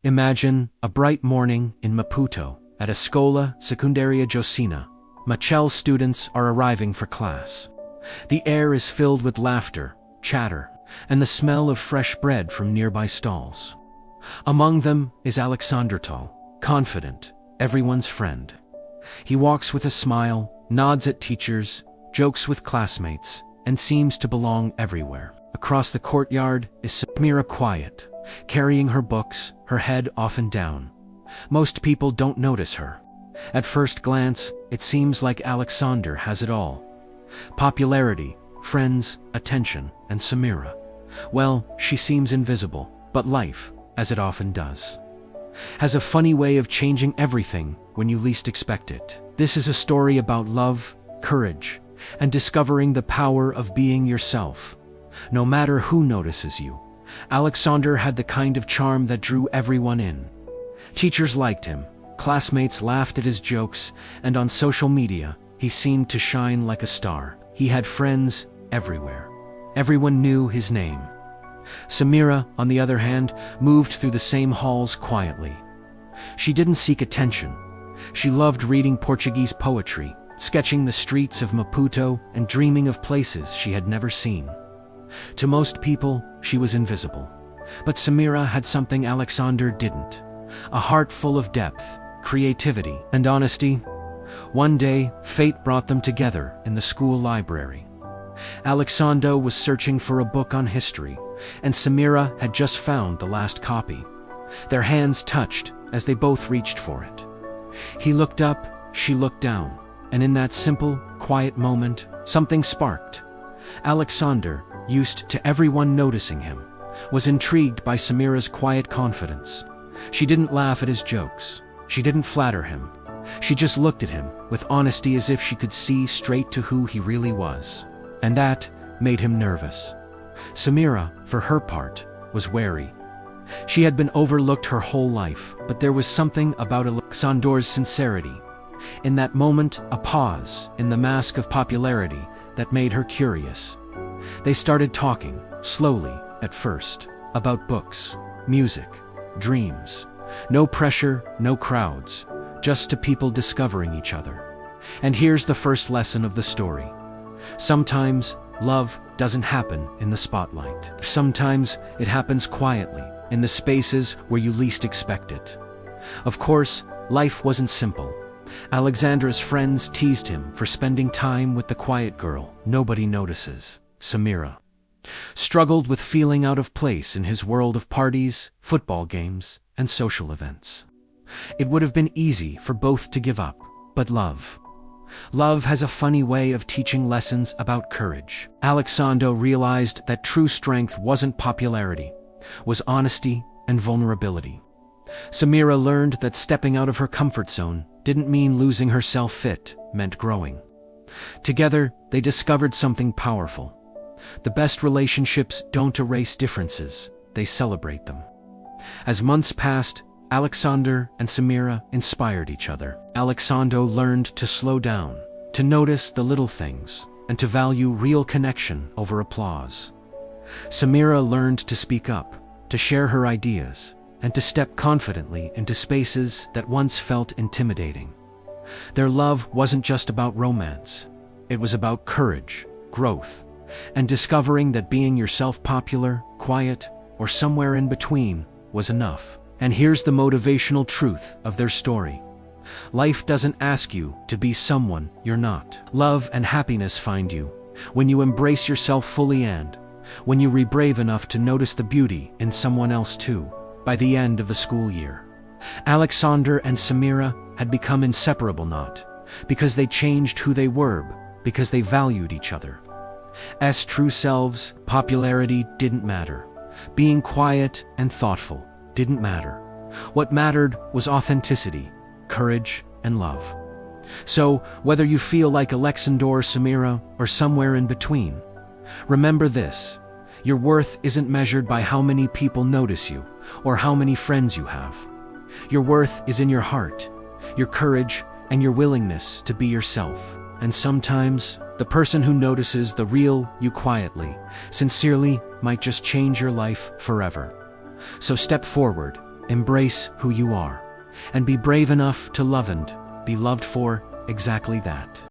Imagine a bright morning in Maputo at Escola Secundaria Josina. Machel students are arriving for class. The air is filled with laughter, chatter, and the smell of fresh bread from nearby stalls. Among them is Alexandre, tall, confident, everyone's friend. He walks with a smile, nods at teachers, jokes with classmates, and seems to belong everywhere. Across the courtyard is Samira, quiet, carrying her books, her head often down. Most people don't notice her. At first glance, it seems like Alexandre has it all. Popularity, friends, attention, and Samira. Well, she seems invisible, but life, as it often does, has a funny way of changing everything when you least expect it. This is a story about love, courage, and discovering the power of being yourself. No matter who notices you, Alexandre had the kind of charm that drew everyone in. Teachers liked him, classmates laughed at his jokes, and on social media, he seemed to shine like a star. He had friends everywhere. Everyone knew his name. Samira, on the other hand, moved through the same halls quietly. She didn't seek attention. She loved reading Portuguese poetry, sketching the streets of Maputo, and dreaming of places she had never seen. To most people, she was invisible. But Samira had something Alexandre didn't: a heart full of depth, creativity, and honesty. One day, fate brought them together in the school library. Alexandre was searching for a book on history, and Samira had just found the last copy. Their hands touched as they both reached for it. He looked up, she looked down, and in that simple, quiet moment, something sparked. Alexandre, used to everyone noticing him, was intrigued by Samira's quiet confidence. She didn't laugh at his jokes. She didn't flatter him. She just looked at him with honesty, as if she could see straight to who he really was. And that made him nervous. Samira, for her part, was wary. She had been overlooked her whole life, but there was something about Alexandre's sincerity. In that moment, a pause in the mask of popularity that made her curious. They started talking, slowly, at first, about books, music, dreams. No pressure, no crowds, just two people discovering each other. And here's the first lesson of the story. Sometimes, love doesn't happen in the spotlight. Sometimes, it happens quietly, in the spaces where you least expect it. Of course, life wasn't simple. Alexandre's friends teased him for spending time with the quiet girl nobody notices, Samira. Struggled with feeling out of place in his world of parties, football games, and social events. It would have been easy for both to give up, but love has a funny way of teaching lessons about courage. Alexandre realized that true strength wasn't popularity, was honesty and vulnerability. Samira learned that stepping out of her comfort zone didn't mean losing herself, it meant growing. Together, they discovered something powerful. The best relationships don't erase differences, they celebrate them. As months passed, Alexandre and Samira inspired each other. Alexandre learned to slow down, to notice the little things, and to value real connection over applause. Samira learned to speak up, to share her ideas, and to step confidently into spaces that once felt intimidating. Their love wasn't just about romance. It was about courage, growth, and discovering that being yourself, popular, quiet, or somewhere in between, was enough. And here's the motivational truth of their story. Life doesn't ask you to be someone you're not. Love and happiness find you when you embrace yourself fully, and when you be brave enough to notice the beauty in someone else too. By the end of the school year, Alexandre and Samira had become inseparable, not because they changed who they were, but because they valued each other as true selves. Popularity didn't matter. Being quiet and thoughtful didn't matter. What mattered was authenticity, courage, and love. So, whether you feel like Alexandre, Samira, or somewhere in between, remember this: your worth isn't measured by how many people notice you or how many friends you have. Your worth is in your heart, your courage, and your willingness to be yourself. And sometimes, the person who notices the real you quietly, sincerely, might just change your life forever. So step forward, Embrace who you are, and be brave enough to love and be loved for exactly that.